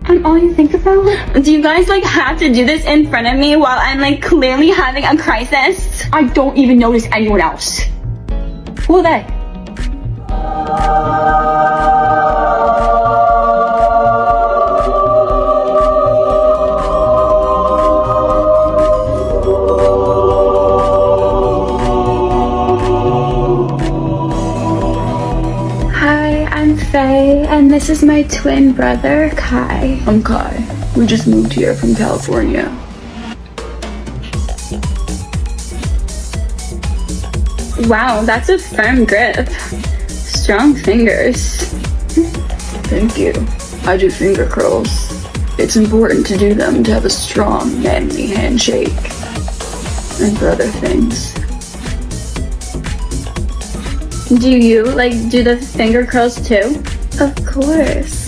And all you think about? Do you guys like have to do this in front of me while I'm like clearly having a crisis? I don't even notice anyone else. Who are they? Hi, I'm Faye, and this is my twin brother, Kai. I'm Kai. We just moved here from California. Wow, that's a firm grip. Strong fingers. Thank you. I do finger curls. It's important to do them to have a strong, manly handshake. And for other things. Do you like do the finger curls too? Of course.